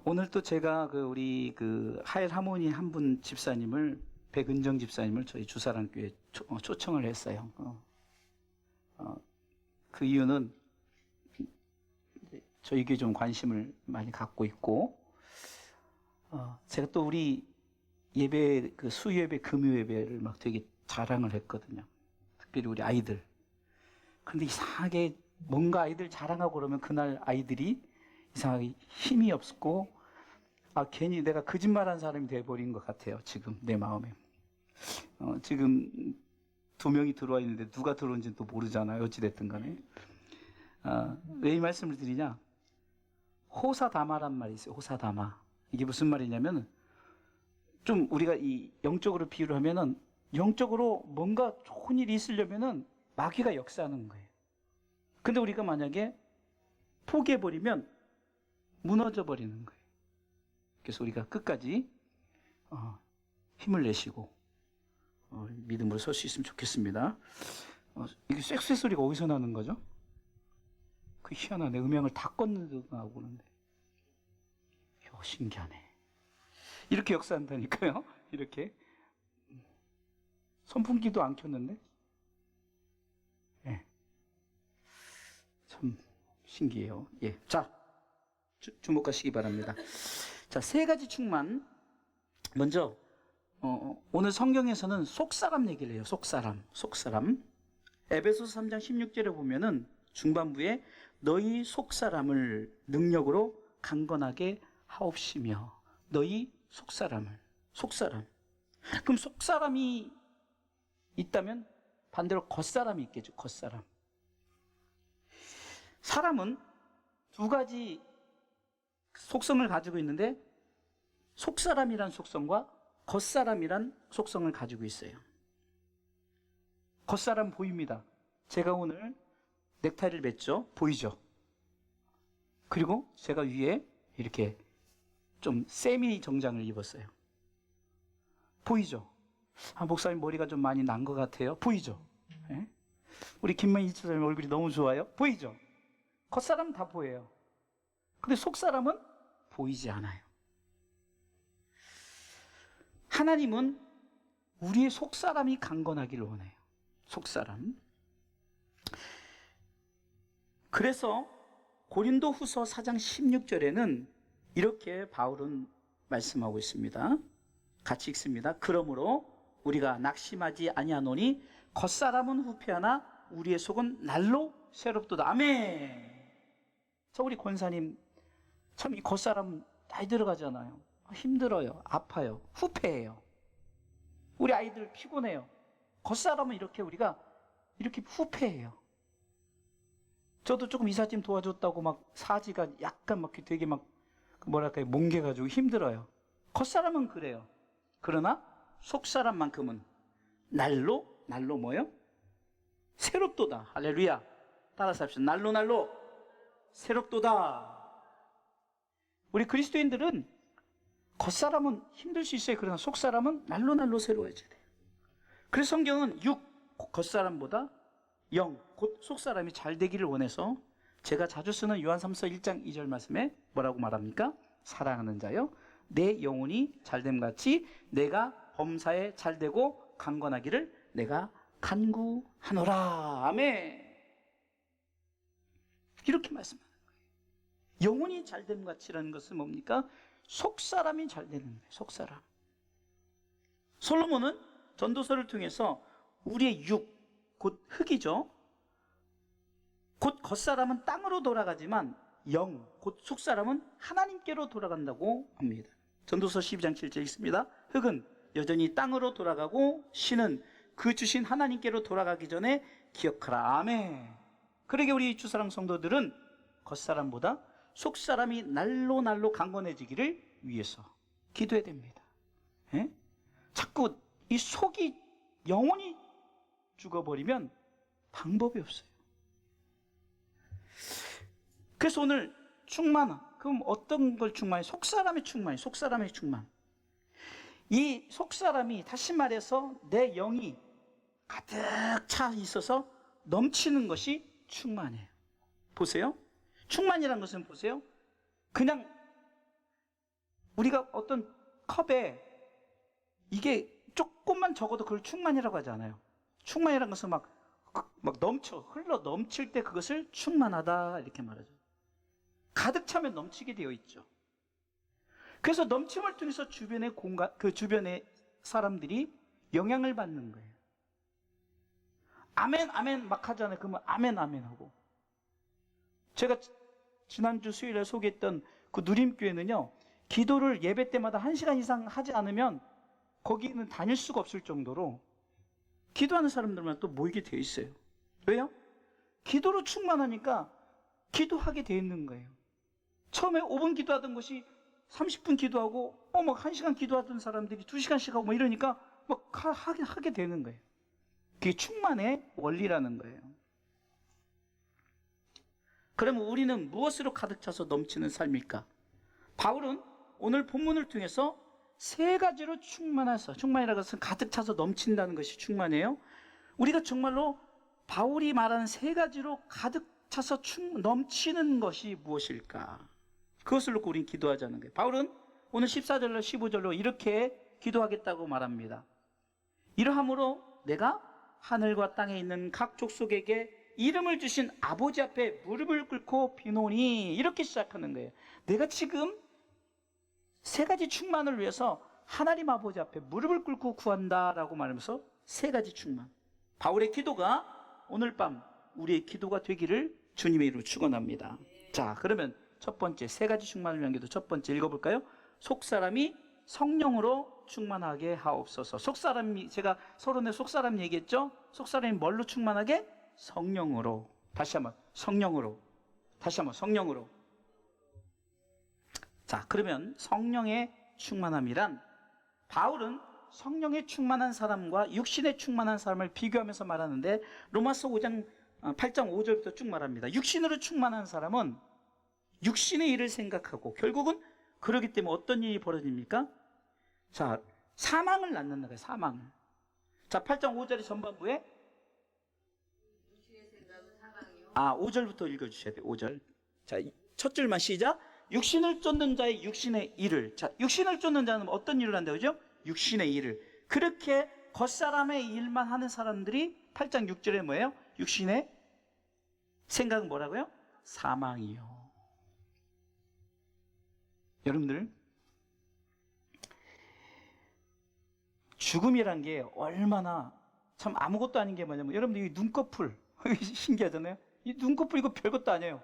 오늘 또 제가 우리 하엘 하모니 한 분 집사님을, 백은정 집사님을 저희 주사랑교회에 초청을 했어요. 그 이유는 저희 교회에 좀 관심을 많이 갖고 있고, 제가 또 우리 예배, 수요예배, 금요예배를 막 되게 자랑을 했거든요. 특별히 우리 아이들. 근데 이상하게 뭔가 아이들 자랑하고 그러면 그날 아이들이 이상하게 힘이 없고, 괜히 내가 거짓말한 사람이 돼버린 것 같아요. 지금 내 마음에. 지금 2명이 들어와 있는데 누가 들어온지는 또 모르잖아요. 어찌됐든 간에. 왜 이 말씀을 드리냐? 호사다마란 말이 있어요. 호사다마. 이게 무슨 말이냐면, 좀 우리가 이 영적으로 비유를 하면은, 영적으로 뭔가 좋은 일이 있으려면은 마귀가 역사하는 거예요. 근데 우리가 만약에 포기해버리면 무너져 버리는 거예요. 그래서 우리가 끝까지 힘을 내시고 믿음으로 설 수 있으면 좋겠습니다. 이게 쇳쇳 소리가 어디서 나는 거죠? 그 희한하네. 음향을 다 껐는 듯 나오고 그러는데. 신기하네. 이렇게 역사한다니까요. 이렇게. 선풍기도 안 켰는데. 예. 참 신기해요. 예. 자, 주목하시기 바랍니다. 자, 3가지 충만. 먼저 오늘 성경에서는 속사람 얘기를 해요. 속사람. 에베소서 3장 16절에 보면은 중반부에 너희 속사람을 능력으로 강건하게 하옵시며, 너희 속사람. 그럼 속사람이 있다면 반대로 겉사람이 있겠죠. 겉사람. 사람은 2가지 속성을 가지고 있는데, 속사람이란 속성과 겉사람이란 속성을 가지고 있어요. 겉사람 보입니다. 제가 오늘 넥타이를 맸죠? 보이죠? 그리고 제가 위에 이렇게 좀 세미 정장을 입었어요. 보이죠? 목사님 머리가 좀 많이 난 것 같아요. 보이죠? 예? 우리 김만희 집사님 얼굴이 너무 좋아요. 보이죠? 겉사람은 다 보여요. 근데 속사람은 보이지 않아요. 하나님은 우리의 속사람이 강건하기를 원해요. 속사람. 그래서 고린도 후서 4장 16절에는 이렇게 바울은 말씀하고 있습니다. 같이 읽습니다. 그러므로 우리가 낙심하지 아니하노니 겉사람은 후패하나 우리의 속은 날로 새롭도다. 아멘. 자, 우리 권사님 참 이 겉사람 나이 들어가잖아요. 힘들어요. 아파요. 후패해요. 우리 아이들 피곤해요. 겉사람은 우리가 이렇게 후패해요. 저도 조금 이삿짐 도와줬다고 막 사지가 약간 막 되게 막 뭐랄까요, 뭉개가지고 힘들어요. 겉사람은 그래요. 그러나 속사람만큼은 날로 뭐요? 새롭도다. 할렐루야. 따라서 합시다. 날로 새롭도다. 우리 그리스도인들은 겉사람은 힘들 수 있어요. 그러나 속사람은 날로 새로워져야 돼요. 그래서 성경은 겉사람보다 곧 속사람이 잘 되기를 원해서 제가 자주 쓰는 요한 3서 1장 2절 말씀에 뭐라고 말합니까? 사랑하는 자여, 내 영혼이 잘됨같이 내가 범사에 잘되고 강건하기를 내가 간구하노라. 아멘. 이렇게 말씀하는 거예요. 영혼이 잘됨같이라는 것은 뭡니까? 속사람이 잘 되는 거예요. 속사람. 솔로몬은 전도서를 통해서 우리의 곧 흙이죠. 곧 겉사람은 땅으로 돌아가지만 곧 속사람은 하나님께로 돌아간다고 합니다. 전도서 12장 7절 있습니다. 흙은 여전히 땅으로 돌아가고 신은 그 주신 하나님께로 돌아가기 전에 기억하라. 아멘. 그러게 우리 주사랑 성도들은 겉사람보다 속사람이 날로 강건해지기를 위해서 기도해야 됩니다. 예? 자꾸 이 속이 영혼이 죽어버리면 방법이 없어요. 그래서 오늘 충만, 그럼 어떤 걸 충만해? 속사람의 충만. 이 속사람이, 다시 말해서 내 영이 가득 차 있어서 넘치는 것이 충만이에요. 보세요. 충만이라는 것은 보세요. 그냥 우리가 어떤 컵에 이게 조금만 적어도 그걸 충만이라고 하지 않아요. 충만이라는 것은 막 흘러 넘칠 때 그것을 충만하다 이렇게 말하죠. 가득 차면 넘치게 되어 있죠. 그래서 넘침을 통해서 주변의 주변의 사람들이 영향을 받는 거예요. 아멘, 아멘 막 하잖아요. 그러면 아멘, 아멘 하고. 제가 지난주 수요일에 소개했던 그 누림교회는요, 기도를 예배 때마다 1시간 이상 하지 않으면 거기는 다닐 수가 없을 정도로 기도하는 사람들만 또 모이게 되어 있어요. 왜요? 기도로 충만하니까 기도하게 되어 있는 거예요. 처음에 5분 기도하던 것이 30분 기도하고, 막 1시간 기도하던 사람들이 2시간씩 하고 이러니까 막 하게 되는 거예요. 그게 충만의 원리라는 거예요. 그러면 우리는 무엇으로 가득 차서 넘치는 삶일까? 바울은 오늘 본문을 통해서 3가지로 충만이라는 것은 가득 차서 넘친다는 것이 충만이에요. 우리가 정말로 바울이 말하는 3가지로 가득 차서 넘치는 것이 무엇일까? 그것을 놓고 우리는 기도하자는 거예요. 바울은 오늘 14절로 15절로 이렇게 기도하겠다고 말합니다. 이러함으로 내가 하늘과 땅에 있는 각 족속에게 이름을 주신 아버지 앞에 무릎을 꿇고 비노니, 이렇게 시작하는 거예요. 내가 지금 3가지 충만을 위해서 하나님 아버지 앞에 무릎을 꿇고 구한다라고 말하면서 3가지 충만. 바울의 기도가 오늘 밤 우리의 기도가 되기를 주님의 이름으로 축원합니다. 자, 그러면 첫 번째 3가지 충만을 위한 기도, 첫 번째 읽어볼까요? 속사람이 성령으로 충만하게 하옵소서. 속사람이, 제가 서론에 속사람 얘기했죠? 속사람이 뭘로 충만하게? 성령으로. 다시 한번 성령으로. 다시 한번 성령으로. 자, 그러면 성령의 충만함이란, 바울은 성령에 충만한 사람과 육신에 충만한 사람을 비교하면서 말하는데, 로마서 8장 5절부터 쭉 말합니다. 육신으로 충만한 사람은 육신의 일을 생각하고, 결국은 그러기 때문에 어떤 일이 벌어집니까? 자, 사망을 낳는다 거예요. 사망을. 자, 8장 5절의 전반부에 5절부터 읽어주셔야 돼요. 5절. 자, 첫 줄만 시작. 육신을 쫓는 자의 육신의 일을. 자, 육신을 쫓는 자는 어떤 일을 한다고 그죠? 육신의 일을. 그렇게 겉사람의 일만 하는 사람들이 8장 6절에 뭐예요? 육신의 생각은 뭐라고요? 사망이요. 여러분들, 죽음이란 게 얼마나 참 아무것도 아닌 게 뭐냐면, 여러분들 이 눈꺼풀 신기하잖아요. 이 눈꺼풀 이거 별것도 아니에요.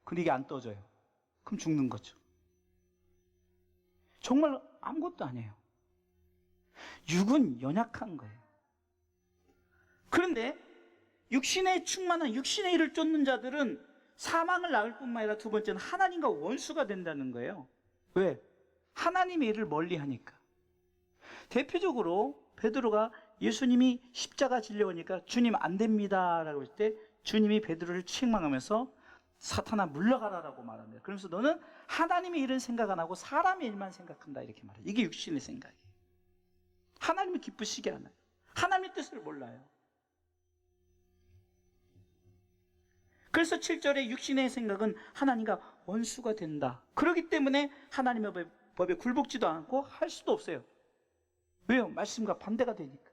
근데 이게 안 떠져요. 그럼 죽는 거죠. 정말 아무것도 아니에요. 육은 연약한 거예요. 그런데 육신에 충만한 육신의 일을 쫓는 자들은 사망을 낳을 뿐만 아니라 두 번째는 하나님과 원수가 된다는 거예요. 왜? 하나님의 일을 멀리 하니까. 대표적으로 베드로가 예수님이 십자가 지려오니까 주님 안 됩니다 라고 할 때 주님이 베드로를 책망하면서 사탄아 물러가라라고 말합니다. 그러면서 너는 하나님의 일은 생각 안 하고 사람의 일만 생각한다 이렇게 말해요. 이게 육신의 생각이에요. 하나님을 기쁘시게 하나요? 하나님의 뜻을 몰라요. 그래서 7절에 육신의 생각은 하나님과 원수가 된다. 그렇기 때문에 하나님의 법에 굴복지도 않고 할 수도 없어요. 왜요? 말씀과 반대가 되니까.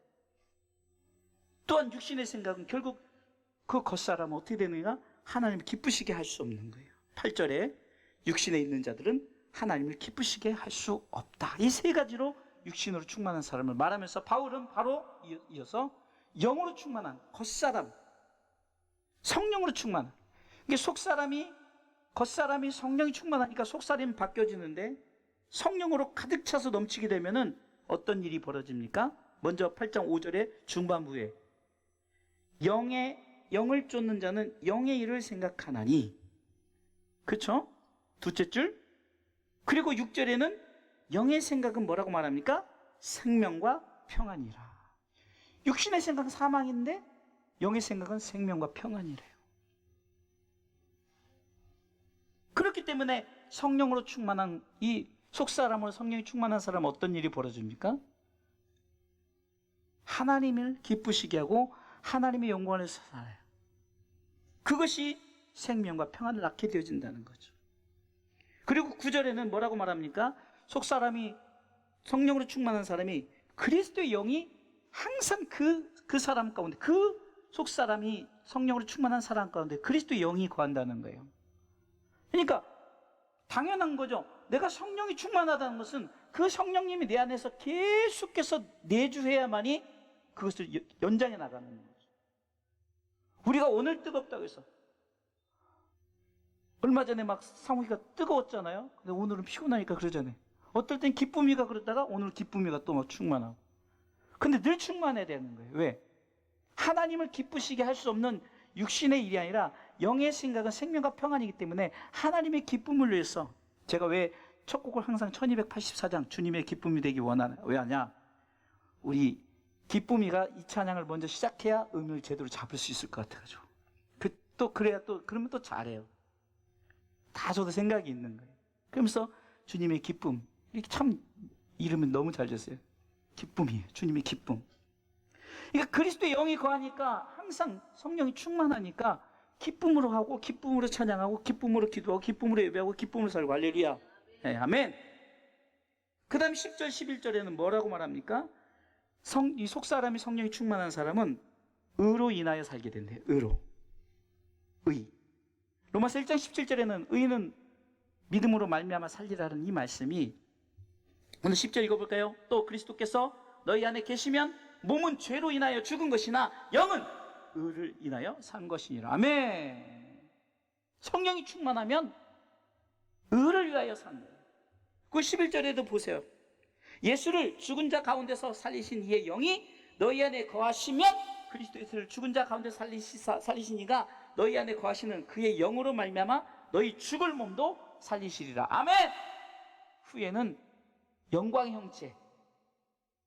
또한 육신의 생각은 결국 그 겉사람은 어떻게 되느냐? 하나님을 기쁘시게 할 수 없는 거예요. 8절에 육신에 있는 자들은 하나님을 기쁘시게 할 수 없다. 이 3가지로 육신으로 충만한 사람을 말하면서 바울은 바로 이어서 영으로 충만한 겉사람, 성령으로 충만한. 이게 겉사람이 성령이 충만하니까 속사람이 바뀌어지는데, 성령으로 가득 차서 넘치게 되면은 어떤 일이 벌어집니까? 먼저 8장 5절의 중반부에 영을 쫓는 자는 영의 일을 생각하나니, 그렇죠? 둘째 줄. 그리고 6절에는 영의 생각은 뭐라고 말합니까? 생명과 평안이라. 육신의 생각은 사망인데 영의 생각은 생명과 평안이래요. 그렇기 때문에 성령으로 충만한 이 속사람으로 성령이 충만한 사람은 어떤 일이 벌어집니까? 하나님을 기쁘시게 하고 하나님의 영광을 살아요. 그것이 생명과 평안을 낳게 되어진다는 거죠. 그리고 9절에는 뭐라고 말합니까? 속사람이 성령으로 충만한 사람이 그리스도의 영이 항상 그 사람 가운데, 그 속사람이 성령으로 충만한 사람 가운데 그리스도의 영이 거한다는 거예요. 그러니까 당연한 거죠. 내가 성령이 충만하다는 것은 그 성령님이 내 안에서 계속해서 내주해야만이 그것을 연장해 나가는 거죠. 우리가 오늘 뜨겁다고 해서, 얼마 전에 막 상욱이가 뜨거웠잖아요. 근데 오늘은 피곤하니까 그러잖아요. 어떨 땐 기쁨이가 그러다가 오늘 기쁨이가 또 막 충만하고. 근데 늘 충만해야 되는 거예요. 왜? 하나님을 기쁘시게 할 수 없는 육신의 일이 아니라 영의 생각은 생명과 평안이기 때문에 하나님의 기쁨을 위해서, 제가 왜 첫 곡을 항상 1284장 주님의 기쁨이 되기 원하냐, 왜 하냐, 우리 기쁨이가 이 찬양을 먼저 시작해야 음을 제대로 잡을 수 있을 것 같아가지고, 그러면 또 잘해요. 다 저도 생각이 있는 거예요. 그러면서 주님의 기쁨, 이렇게 참 이름은 너무 잘 졌어요. 기쁨이에요. 주님의 기쁨. 그러니까 그리스도의 영이 거하니까, 항상 성령이 충만하니까 기쁨으로 하고, 기쁨으로 찬양하고, 기쁨으로 기도하고, 기쁨으로 예배하고, 기쁨으로 살고. 할렐루야. 네, 아멘. 그 다음 10절 11절에는 뭐라고 말합니까? 이 속사람이 성령이 충만한 사람은 의로 인하여 살게 된대요. 의로. 의. 로마서 1장 17절에는 의는 믿음으로 말미암아 살리라는 이 말씀이, 오늘 10절 읽어볼까요? 또 그리스도께서 너희 안에 계시면 몸은 죄로 인하여 죽은 것이나 영은 의를 인하여 산 것이니라. 아멘. 성령이 충만하면 의를 위하여 산 거예요. 그 11절에도 보세요. 예수를 죽은 자 가운데서 살리신 이의 영이 너희 안에 거하시면, 그리스도 예수를 죽은 자 가운데 살리신 이가 너희 안에 거하시는 그의 영으로 말미암아 너희 죽을 몸도 살리시리라. 아멘. 후에는 영광의 형체,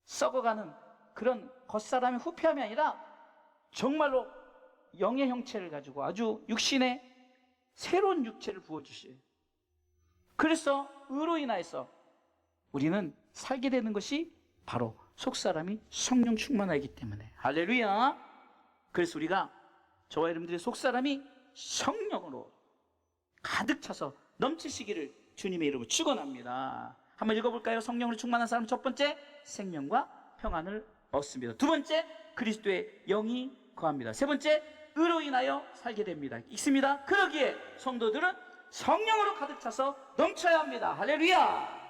썩어가는 그런 겉사람의 후패함이 아니라 정말로 영의 형체를 가지고 아주 육신의 새로운 육체를 부어주셔요. 그래서 의로 인하여서 우리는 살게 되는 것이 바로 속사람이 성령 충만하기 때문에. 할렐루야. 그래서 우리가, 저와 여러분들의 속사람이 성령으로 가득 차서 넘치시기를 주님의 이름으로 축원합니다. 한번 읽어볼까요? 성령으로 충만한 사람은 첫 번째, 생명과 평안을 얻습니다. 두 번째, 그리스도의 영이 거합니다. 세 번째, 의로 인하여 살게 됩니다. 읽습니다. 그러기에 성도들은 성령으로 가득 차서 넘쳐야 합니다. 할렐루야.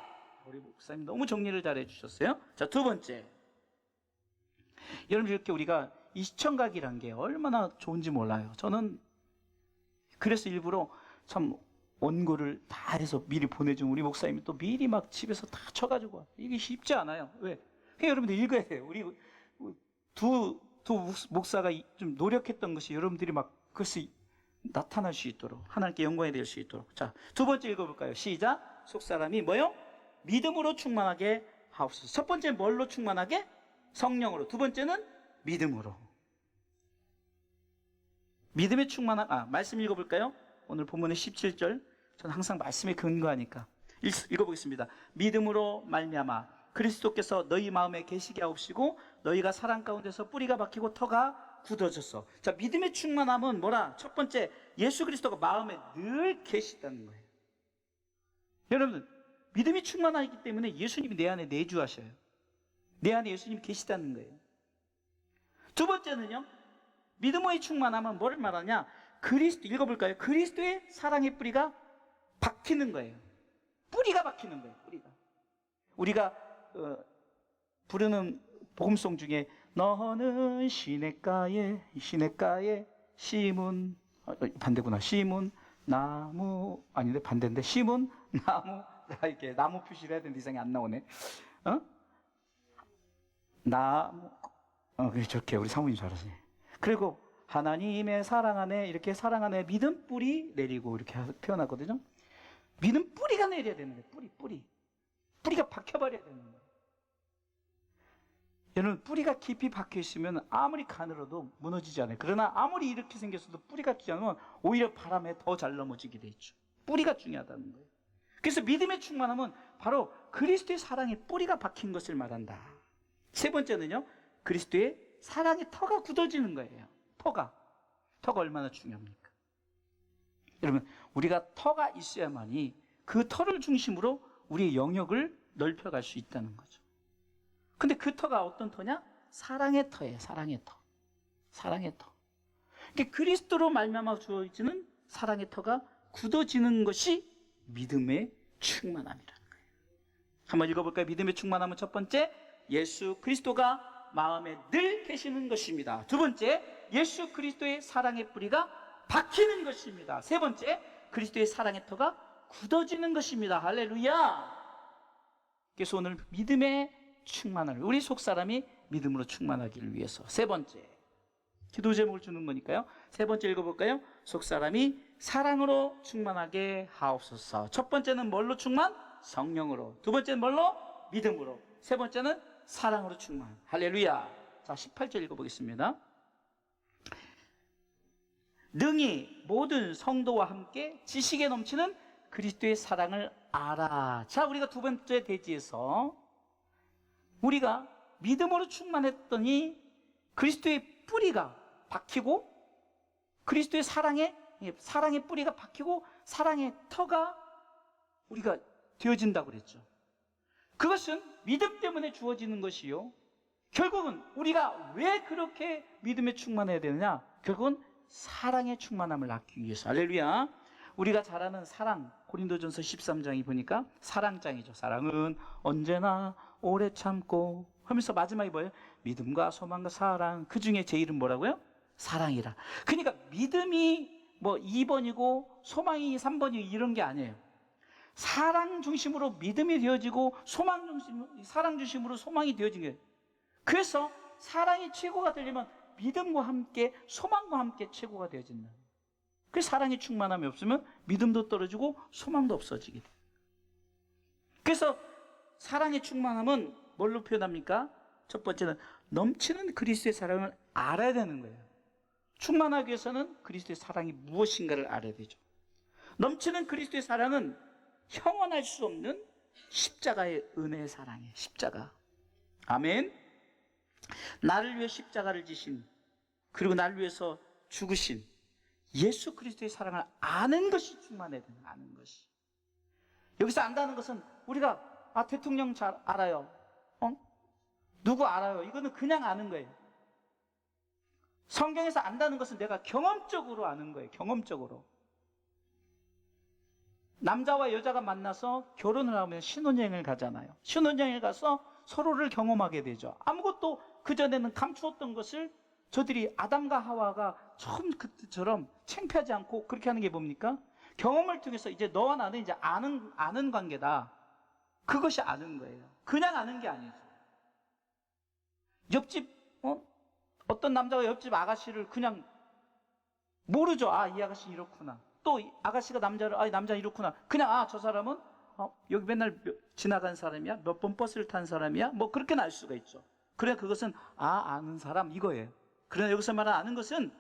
우리 목사님 너무 정리를 잘 해주셨어요. 자, 두 번째, 여러분, 이렇게 우리가 이 시청각이란 게 얼마나 좋은지 몰라요. 저는 그래서 일부러 참 원고를 다 해서 미리 보내주면 우리 목사님이 또 미리 막 집에서 다 쳐가지고 와. 이게 쉽지 않아요. 왜? 그냥 여러분들 읽어야 돼요. 우리 두 목사가 좀 노력했던 것이 여러분들이 막 그것이 나타날 수 있도록, 하나님께 영광이 될 수 있도록. 자, 두 번째 읽어볼까요? 시작. 속사람이 뭐요? 믿음으로 충만하게 하옵소서. 첫 번째는 뭘로 충만하게? 성령으로. 두 번째는 믿음으로. 믿음에 충만한, 말씀 읽어볼까요? 오늘 본문의 17절. 저는 항상 말씀에 근거하니까 읽어보겠습니다. 믿음으로 말미암아 그리스도께서 너희 마음에 계시게 하옵시고 너희가 사랑 가운데서 뿌리가 박히고 터가 굳어졌어. 자, 믿음의 충만함은 뭐라? 첫 번째, 예수 그리스도가 마음에 늘 계시다는 거예요. 여러분, 믿음이 충만하기 때문에 예수님이 내 안에 내주하셔요. 내 안에 예수님이 계시다는 거예요. 두 번째는요, 믿음의 충만함은 뭐를 말하냐? 그리스도, 읽어볼까요? 그리스도의 사랑의 뿌리가 박히는 거예요. 뿌리가 박히는 거예요. 뿌리가. 우리가 부르는 복음송 중에 너는 시냇가에 심은, 반대구나. 심은 나무, 아닌데 반대인데, 심은 나무, 이렇게 나무 표시를 해야 되는데 이상이 안 나오네. 나무, 저렇게 우리 사모님 잘하시네. 그리고 하나님의 사랑 안에, 이렇게 사랑 안에 믿음 뿌리 내리고 이렇게 표현하거든요. 믿음 뿌리가 내려야 되는 거예요. 뿌리가 박혀버려야 되는 거예요. 여러분, 뿌리가 깊이 박혀 있으면 아무리 가늘어도 무너지지 않아요. 그러나 아무리 이렇게 생겼어도 뿌리가 있지 않으면 오히려 바람에 더 잘 넘어지게 돼 있죠. 뿌리가 중요하다는 거예요. 그래서 믿음의 충만함은 바로 그리스도의 사랑에 뿌리가 박힌 것을 말한다. 세 번째는요, 그리스도의 사랑의 터가 굳어지는 거예요. 터가 얼마나 중요합니까? 여러분, 우리가 터가 있어야만이 그 터를 중심으로 우리의 영역을 넓혀갈 수 있다는 거죠. 근데 그 터가 어떤 터냐? 사랑의 터예요. 사랑의 터. 사랑의 터. 그러니까 그리스도로 말미암아 주어지는 사랑의 터가 굳어지는 것이 믿음의 충만함이라는 거예요. 한번 읽어볼까요? 믿음의 충만함은 첫 번째, 예수 그리스도가 마음에 늘 계시는 것입니다. 두 번째, 예수 그리스도의 사랑의 뿌리가 박히는 것입니다. 세 번째, 그리스도의 사랑의 터가 굳어지는 것입니다. 할렐루야. 그래서 오늘 믿음의 충만함을, 우리 속사람이 믿음으로 충만하기를 위해서 세 번째 기도 제목을 주는 거니까요. 세 번째 읽어볼까요? 속사람이 사랑으로 충만하게 하옵소서. 첫 번째는 뭘로 충만? 성령으로. 두 번째는 뭘로? 믿음으로. 세 번째는 사랑으로 충만. 할렐루야. 자, 18절 읽어보겠습니다. 능히 모든 성도와 함께 지식에 넘치는 그리스도의 사랑을 알아. 자, 우리가 두 번째 대지에서 우리가 믿음으로 충만했더니 그리스도의 뿌리가 박히고, 그리스도의 사랑의 뿌리가 박히고 사랑의 터가 우리가 되어진다고 그랬죠. 그것은 믿음 때문에 주어지는 것이요, 결국은 우리가 왜 그렇게 믿음에 충만해야 되느냐? 결국은 사랑의 충만함을 낳기 위해서. 할렐루야. 우리가 잘 아는 사랑, 고린도전서 13장이 보니까 사랑장이죠. 사랑은 언제나 오래 참고 하면서 마지막에 뭐예요? 믿음과 소망과 사랑, 그 중에 제일은 뭐라고요? 사랑이라. 그러니까 믿음이 뭐 2번이고 소망이 3번이고 이런 게 아니에요. 사랑 중심으로 믿음이 되어지고 사랑 중심으로 소망이 되어진 거예요. 그래서 사랑이 최고가 되려면 믿음과 함께 소망과 함께 최고가 되어진다. 그래서 사랑의 충만함이 없으면 믿음도 떨어지고 소망도 없어지게 돼요. 그래서 사랑의 충만함은 뭘로 표현합니까? 첫 번째는 넘치는 그리스도의 사랑을 알아야 되는 거예요. 충만하기 위해서는 그리스도의 사랑이 무엇인가를 알아야 되죠. 넘치는 그리스도의 사랑은 형언할 수 없는 십자가의 은혜의 사랑이에요. 십자가. 아멘. 나를 위해 십자가를 지신, 그리고 나를 위해서 죽으신 예수 그리스도의 사랑을 아는 것이 충만해야 되는, 아는 것이. 여기서 안다는 것은 우리가 대통령 잘 알아요. 누구 알아요? 이거는 그냥 아는 거예요. 성경에서 안다는 것은 내가 경험적으로 아는 거예요. 경험적으로. 남자와 여자가 만나서 결혼을 하면 신혼여행을 가잖아요. 신혼여행을 가서 서로를 경험하게 되죠. 아무것도 그전에는 감추었던 것을 저들이 아담과 하와가 처음 그때처럼 창피하지 않고 그렇게 하는 게 뭡니까? 경험을 통해서 이제 너와 나는 이제 아는 관계다. 그것이 아는 거예요. 그냥 아는 게 아니죠. 옆집 어떤 남자가 옆집 아가씨를 그냥 모르죠. 이 아가씨 이렇구나. 또 아가씨가 남자를 남자 이렇구나. 그냥 저 사람은 여기 맨날 지나간 사람이야. 몇 번 버스를 탄 사람이야. 뭐 그렇게는 알 수가 있죠. 그래, 그것은 아는 사람 이거예요. 그러나 여기서 말하는 아는 것은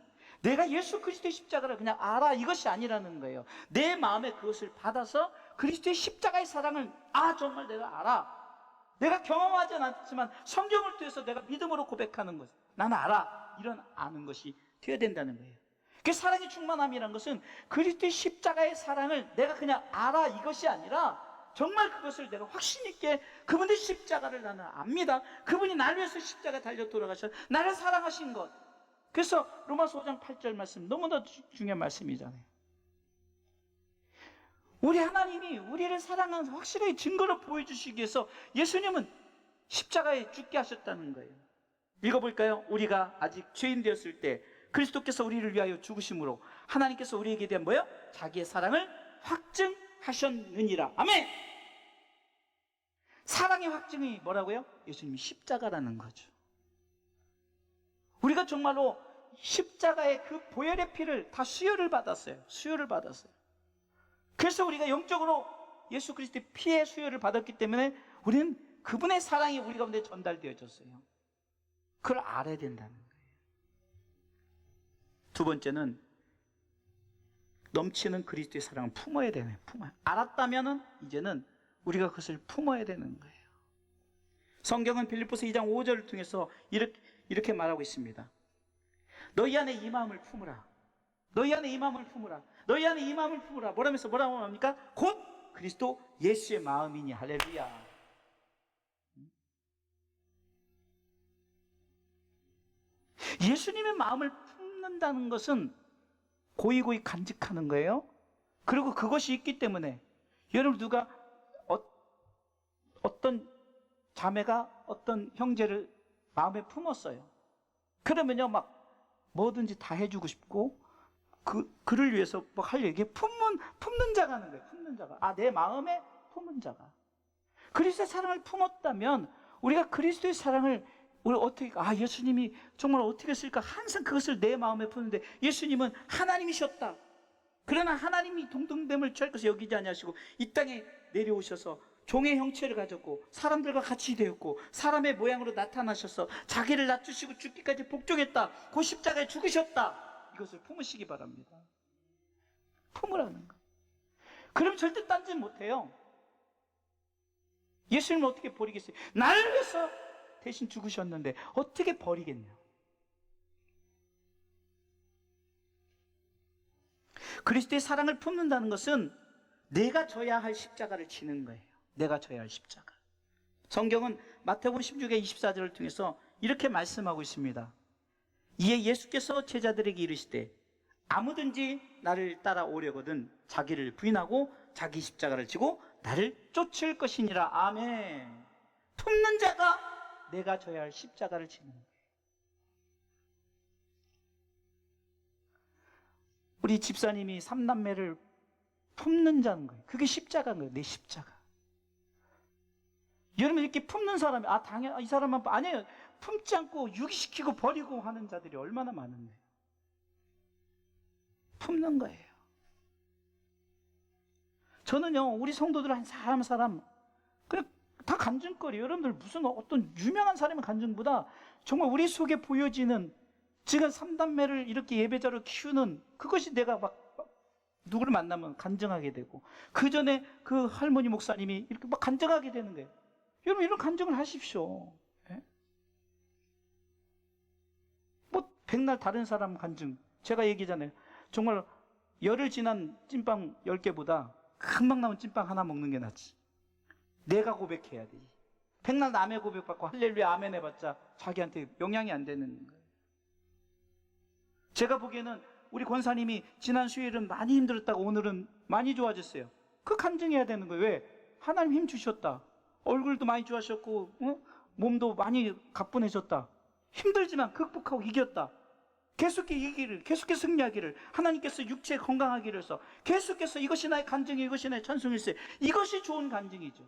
내가 예수 그리스도의 십자가를 그냥 알아, 이것이 아니라는 거예요. 내 마음에 그것을 받아서 그리스도의 십자가의 사랑을 정말 내가 알아. 내가 경험하지 않았지만 성경을 통해서 내가 믿음으로 고백하는 것, 나는 알아. 이런 아는 것이 되어야 된다는 거예요. 그 사랑의 충만함이라는 것은 그리스도의 십자가의 사랑을 내가 그냥 알아, 이것이 아니라 정말 그것을 내가 확신 있게 그분의 십자가를 나는 압니다. 그분이 나를 위해서 십자가에 달려 돌아가셔 나를 사랑하신 것. 그래서 로마서 5장 8절 말씀, 너무나 중요한 말씀이잖아요. 우리 하나님이 우리를 사랑하는 확실하게 증거로 보여주시기 위해서 예수님은 십자가에 죽게 하셨다는 거예요. 읽어볼까요? 우리가 아직 죄인 되었을 때 그리스도께서 우리를 위하여 죽으심으로 하나님께서 우리에게 대한 뭐요? 자기의 사랑을 확증하셨느니라. 아멘. 사랑의 확증이 뭐라고요? 예수님이 십자가라는 거죠. 우리가 정말로 십자가의 그 보혈의 피를 다 수혈을 받았어요. 수혈을 받았어요. 그래서 우리가 영적으로 예수 그리스도의 피의 수혈을 받았기 때문에 우리는 그분의 사랑이 우리 가운데 전달되어졌어요. 그걸 알아야 된다는 거예요. 두 번째는 넘치는 그리스도의 사랑을 품어야 되는, 알았다면은 이제는 우리가 그것을 품어야 되는 거예요. 성경은 빌립보서 2장 5절을 통해서 이렇게 말하고 있습니다. 너희 안에 이 마음을 품으라. 너희 안에 이 마음을 품으라. 너희 안에 이 마음을 품으라. 뭐라고 합니까? 곧 그리스도 예수의 마음이니. 할렐루야. 예수님의 마음을 품는다는 것은 고이고이 간직하는 거예요. 그리고 그것이 있기 때문에 여러분 누가 어떤 자매가 어떤 형제를 마음에 품었어요. 그러면요 막 뭐든지 다 해주고 싶고 그를 위해서 뭐 할 얘기 품는 자가 하는 거예요. 품는 자가 내 마음에 품은 자가 그리스도의 사랑을 품었다면 우리가 그리스도의 사랑을 우리 어떻게 예수님이 정말 어떻게 했을까 항상 그것을 내 마음에 품는데 예수님은 하나님이셨다. 그러나 하나님이 동등됨을 취할 것을 여기지 아니하시고 이 땅에 내려오셔서 종의 형체를 가졌고 사람들과 같이 되었고 사람의 모양으로 나타나셔서 자기를 낮추시고 죽기까지 복종했다. 그 십자가에 죽으셨다. 이것을 품으시기 바랍니다. 품으라는 거. 그럼 절대 딴짓 못해요. 예수님은 어떻게 버리겠어요? 나를 위해서 대신 죽으셨는데 어떻게 버리겠냐? 그리스도의 사랑을 품는다는 것은 내가 져야 할 십자가를 지는 거예요. 내가 져야 할 십자가. 성경은 마태복음 16의 24절을 통해서 이렇게 말씀하고 있습니다. 이에 예수께서 제자들에게 이르시되 아무든지 나를 따라오려거든 자기를 부인하고 자기 십자가를 지고 나를 쫓을 것이니라. 아멘. 품는 자가 내가 져야 할 십자가를 지는 거예요. 우리 집사님이 3남매를 품는 자는 거예요. 그게 십자가인 거예요. 내 십자가. 여러분 이렇게 품는 사람이 당연 이 사람은 아니에요. 품지 않고 유기시키고 버리고 하는 자들이 얼마나 많은데. 품는 거예요. 저는요 우리 성도들 한 사람 그냥 다 간증거리. 여러분들 무슨 어떤 유명한 사람의 간증보다 정말 우리 속에 보여지는 지금 3남매를 이렇게 예배자로 키우는 그것이 내가 막 누구를 만나면 간증하게 되고 그 전에 그 할머니 목사님이 이렇게 막 간증하게 되는 거예요. 여러분 이런 간증을 하십시오. 예? 뭐 백날 다른 사람 간증 제가 얘기잖아요. 정말 열흘 지난 찐빵 10개보다 금방 나온 찐빵 하나 먹는 게 낫지. 내가 고백해야 돼. 백날 남의 고백받고 할렐루야 아멘 해봤자 자기한테 영향이 안 되는 거예요. 제가 보기에는 우리 권사님이 지난 수요일은 많이 힘들었다가 오늘은 많이 좋아졌어요. 그 간증해야 되는 거예요. 왜? 하나님 힘 주셨다. 얼굴도 많이 좋아졌고 몸도 많이 가뿐해졌다. 힘들지만 극복하고 이겼다. 계속해서 승리하기를 하나님께서 육체 건강하기를 해서 계속해서 이것이 나의 간증이 이것이 나의 찬송일세. 이것이 좋은 간증이죠.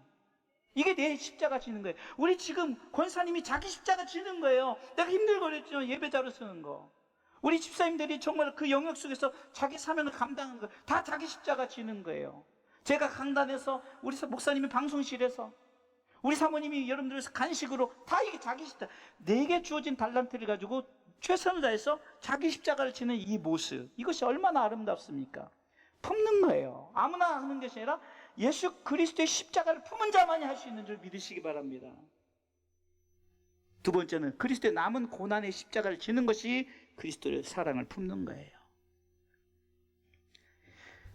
이게 내 십자가 지는 거예요. 우리 지금 권사님이 자기 십자가 지는 거예요. 내가 힘들고 그랬죠. 예배자로 쓰는 거. 우리 집사님들이 정말 그 영역 속에서 자기 사명을 감당하는 거 다 자기 십자가 지는 거예요. 제가 강단에서 우리 목사님이 방송실에서 우리 사모님이 여러분들에서 간식으로 다 이게 자기 십자가 내게 주어진 달란트를 가지고 최선을 다해서 자기 십자가를 지는 이 모습 이것이 얼마나 아름답습니까? 품는 거예요. 아무나 하는 것이 아니라 예수 그리스도의 십자가를 품은 자만이 할 수 있는 줄 믿으시기 바랍니다. 두 번째는 그리스도의 남은 고난의 십자가를 지는 것이 그리스도의 사랑을 품는 거예요.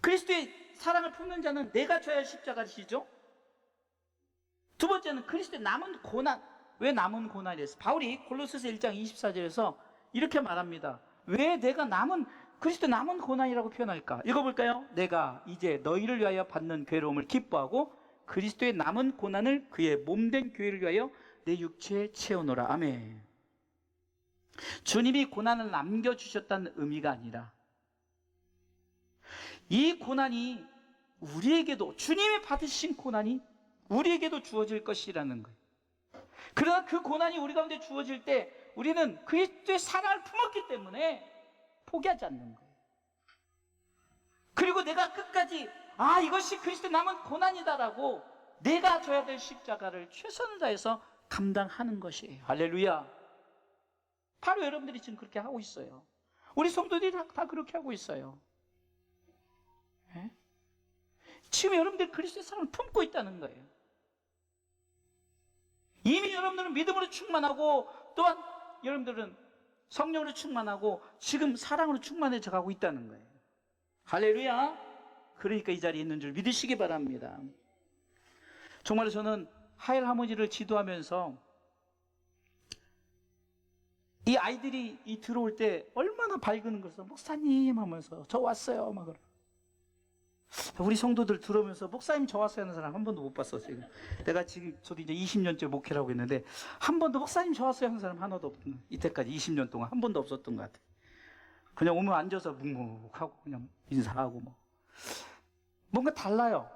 그리스도의 사랑을 품는 자는 내가 져야 할 십자가를 지죠. 두 번째는 그리스도의 남은 고난. 왜 남은 고난이었어? 바울이 골로새서 1장 24절에서 이렇게 말합니다. 왜 내가 그리스도 남은 고난이라고 표현할까? 읽어볼까요? 내가 이제 너희를 위하여 받는 괴로움을 기뻐하고 그리스도의 남은 고난을 그의 몸된 교회를 위하여 내 육체에 채우노라. 아멘. 주님이 고난을 남겨주셨다는 의미가 아니라 이 고난이 우리에게도 주님이 받으신 고난이 우리에게도 주어질 것이라는 거예요. 그러나 그 고난이 우리 가운데 주어질 때 우리는 그리스도의 사랑을 품었기 때문에 포기하지 않는 거예요. 그리고 내가 끝까지 이것이 그리스도의 남은 고난이다라고 내가 져야 될 십자가를 최선을 다해서 감당하는 것이에요. 할렐루야. 바로 여러분들이 지금 그렇게 하고 있어요. 우리 성도들이 다 그렇게 하고 있어요. 네? 지금 여러분들이 그리스도의 사랑을 품고 있다는 거예요. 이미 여러분들은 믿음으로 충만하고 또한 여러분들은 성령으로 충만하고 지금 사랑으로 충만해져 가고 있다는 거예요. 할렐루야. 그러니까 이 자리에 있는 줄 믿으시기 바랍니다. 정말로 저는 하엘 하모니를 지도하면서 이 아이들이 들어올 때 얼마나 밝은 것을 목사님 하면서 저 왔어요 막 그러. 우리 성도들 들어오면서 목사님 저 왔어요 하는 사람 한 번도 못 봤어 지금. 내가 지금 저도 이제 20년째 목회를 하고 있는데 한 번도 목사님 저 왔어요 하는 사람 하나도 없던, 이때까지 20년 동안 한 번도 없었던 것 같아. 그냥 오면 앉아서 묵묵하고 그냥 인사하고 뭐. 뭔가 달라요.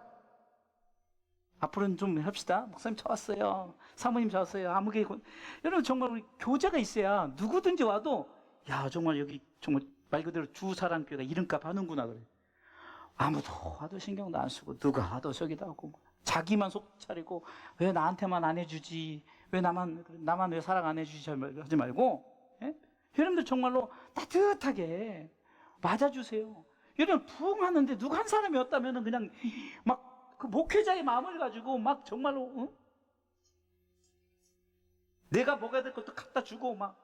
앞으로는 좀 합시다. 목사님 저 왔어요. 사모님 저 왔어요. 아무개. 여러분 정말 우리 교제가 있어야 누구든지 와도 야 정말 여기 정말 말 그대로 주사랑교회가 이름값 하는구나 그래. 아무도 와도 신경도 안 쓰고 누가 와도 저기도 하고 자기만 속 차리고 왜 나한테만 안 해주지, 왜 나만 왜 사랑 안 해주지 하지 말고, 예? 여러분들 정말로 따뜻하게 맞아주세요. 여러분 부흥하는데 누구 한 사람이 왔다면 그냥 막 그 목회자의 마음을 가지고 막 정말로 내가 먹어야 될 것도 갖다 주고 막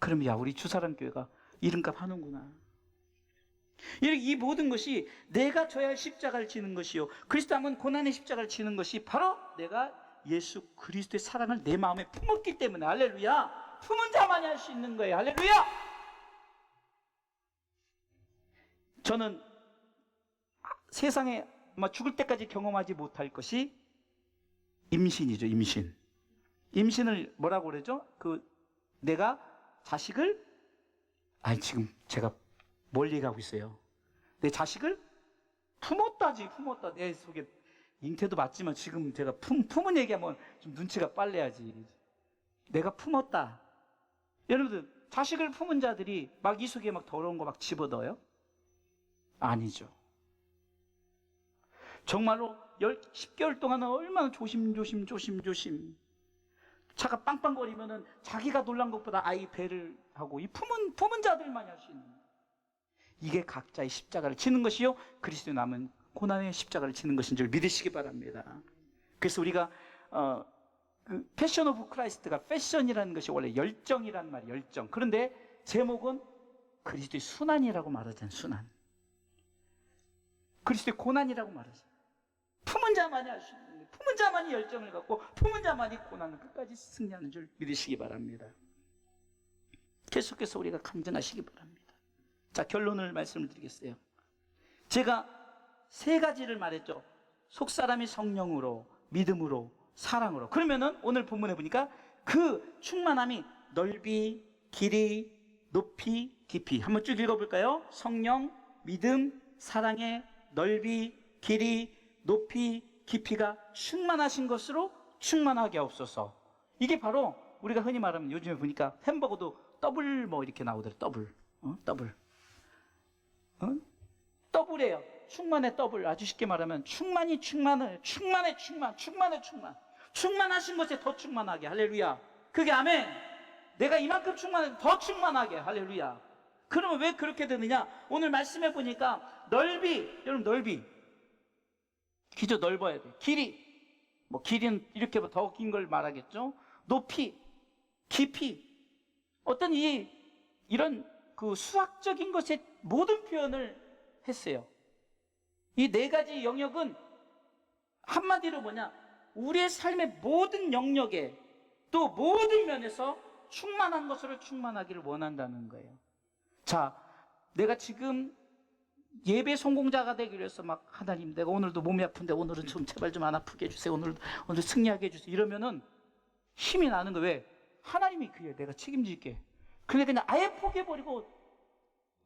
그러면 야 우리 주사랑교회가 이름값 하는구나. 이 모든 것이 내가 져야 할 십자가를 지는 것이요, 그리스도 하면 고난의 십자가를 지는 것이 바로 내가 예수 그리스도의 사랑을 내 마음에 품었기 때문에, 할렐루야, 품은 자만이 할 수 있는 거예요. 할렐루야. 저는 세상에 죽을 때까지 경험하지 못할 것이 임신이죠. 임신을 뭐라고 그러죠? 내가 자식을 지금 제가 멀리 가고 있어요. 내 자식을 품었다. 내 속에 잉태도 맞지만 지금 제가 품은 얘기하면 좀 눈치가 빨라야지. 내가 품었다. 여러분들 자식을 품은 자들이 막 이 속에 막 더러운 거 막 집어넣어요? 아니죠. 정말로 10개월 동안은 얼마나 조심. 차가 빵빵거리면은 자기가 놀란 것보다 아이 배를 하고 이 품은 자들만이 할 수 있는, 이게 각자의 십자가를 지는 것이요, 그리스도의 남은 고난의 십자가를 지는 것인 줄 믿으시기 바랍니다. 그래서 우리가 그 패션 오브 크라이스트가, 패션이라는 것이 원래 열정이란 말이에요. 열정. 그런데 제목은 그리스도의 순환이라고 말하잖아요. 순환. 그리스도의 고난이라고 말하잖아요. 품은 자만이 할 수 있는, 품은 자만이 열정을 갖고 품은 자만이 고난을 끝까지 승리하는 줄 믿으시기 바랍니다. 계속해서 우리가 간증하시기 바랍니다. 자, 결론을 말씀을 드리겠어요. 제가 3가지를 말했죠. 속사람이 성령으로, 믿음으로, 사랑으로. 그러면은 오늘 본문에 보니까 그 충만함이 넓이, 길이, 높이, 깊이. 한번 쭉 읽어볼까요? 성령, 믿음, 사랑의 넓이, 길이, 높이, 깊이가 충만하신 것으로 충만하게 없어서. 이게 바로 우리가 흔히 말하면 요즘에 보니까 햄버거도 더블 뭐 이렇게 나오더라고요. 더블. 더블이에요. 충만의 더블. 아주 쉽게 말하면 충만해 충만. 충만하신 것에 더 충만하게. 할렐루야. 그게 아멘. 내가 이만큼 충만해 더 충만하게. 할렐루야. 그러면 왜 그렇게 되느냐? 오늘 말씀해 보니까 넓이, 여러분 넓이. 기저 넓어야 돼. 길이. 길이는 이렇게 더 긴 걸 말하겠죠? 높이, 깊이. 어떤 이런 그 수학적인 것의 모든 표현을 했어요. 이 4가지 영역은 한마디로 뭐냐? 우리의 삶의 모든 영역에 또 모든 면에서 충만한 것으로 충만하기를 원한다는 거예요. 자, 내가 지금 예배 성공자가 되기 위해서 막 하나님 내가 오늘도 몸이 아픈데 오늘은 좀 제발 좀 안 아프게 해주세요. 오늘 승리하게 해주세요. 이러면은 힘이 나는 거예요. 왜? 하나님이 그래 내가 책임질게. 근데 그냥 아예 포기해버리고,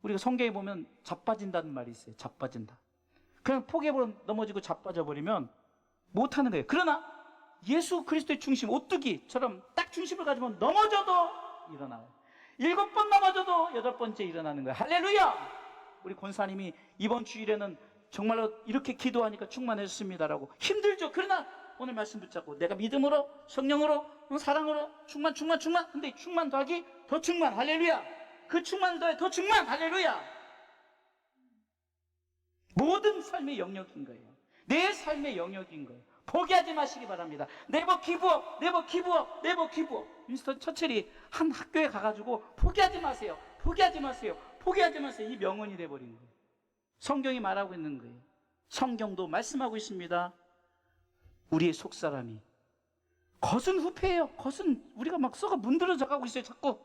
우리가 성경에 보면 자빠진다는 말이 있어요. 자빠진다. 그냥 포기해버리면 넘어지고 자빠져버리면 못하는 거예요. 그러나 예수 그리스도의 중심, 오뚜기처럼 딱 중심을 가지면 넘어져도 일어나요. 7번 넘어져도 8번째 일어나는 거예요. 할렐루야. 우리 권사님이 이번 주일에는 정말로 이렇게 기도하니까 충만해졌습니다라고. 힘들죠. 그러나 오늘 말씀 붙잡고 내가 믿음으로, 성령으로, 사랑으로 충만. 근데 충만 더하기 더 충만. 할렐루야. 그 충만을 더해 더 충만. 할렐루야. 모든 삶의 영역인 거예요. 내 삶의 영역인 거예요. 포기하지 마시기 바랍니다. 네버 기브업. 윈스턴 처칠이 한 학교에 가가지고 포기하지 마세요. 이 명언이 돼버린 거예요. 성경이 말하고 있는 거예요. 성경도 말씀하고 있습니다. 우리의 속사람이 겉은 후패예요. 겉은 우리가 막 썩어 문드러져 가고 있어요. 자꾸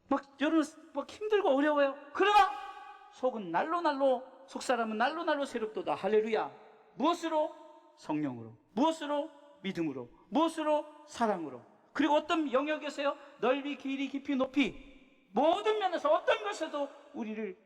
막 여러분 막 힘들고 어려워요. 그러나 속은 날로 속 사람은 날로 새롭도다. 할렐루야. 무엇으로? 성령으로. 무엇으로? 믿음으로. 무엇으로? 사랑으로. 그리고 어떤 영역에서요, 넓이, 길이, 깊이, 높이 모든 면에서 어떤 것에도 우리를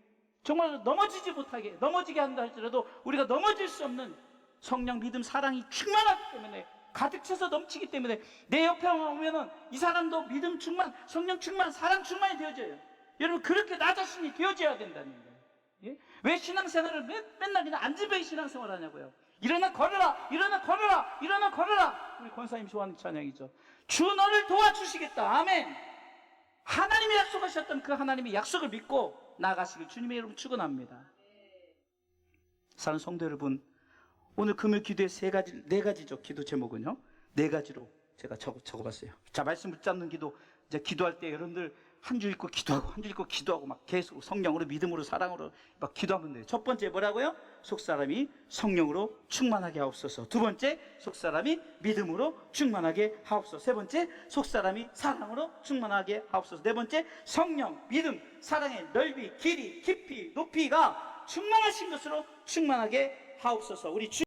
정말 넘어지지 못하게, 넘어지게 한다 할지라도 우리가 넘어질 수 없는 성령, 믿음, 사랑이 충만하기 때문에, 가득 차서 넘치기 때문에 내 옆에 오면은 이 사람도 믿음 충만, 성령 충만, 사랑 충만이 되어져요. 여러분, 그렇게 나 자신이 되어져야 된다는 거예요. 예? 왜 신앙생활을 맨날 그냥 앉으면 신앙생활 하냐고요. 일어나 걸어라, 일어나 걸어라, 일어나 걸어라. 우리 권사님 좋아하는 찬양이죠. 주 너를 도와주시겠다. 아멘. 하나님이 약속하셨던 그 하나님의 약속을 믿고 나아가시길 주님의 이름으로 축원합니다. 사랑하는 성도 여러분, 오늘 금요 기도의 네 가지죠. 기도 제목은요, 네 가지로 제가 적어봤어요. 자, 말씀 붙잡는 기도. 이제 기도할 때 여러분들 한 줄 읽고 기도하고, 한 줄 읽고 기도하고, 막 계속 성령으로, 믿음으로, 사랑으로 막 기도하면 돼요. 첫 번째 뭐라고요? 속사람이 성령으로 충만하게 하옵소서. 두 번째, 속사람이 믿음으로 충만하게 하옵소서. 세 번째, 속사람이 사랑으로 충만하게 하옵소서. 네 번째, 성령, 믿음, 사랑의 넓이, 길이, 깊이, 높이가 충만하신 것으로 충만하게 하옵소서. 우리 주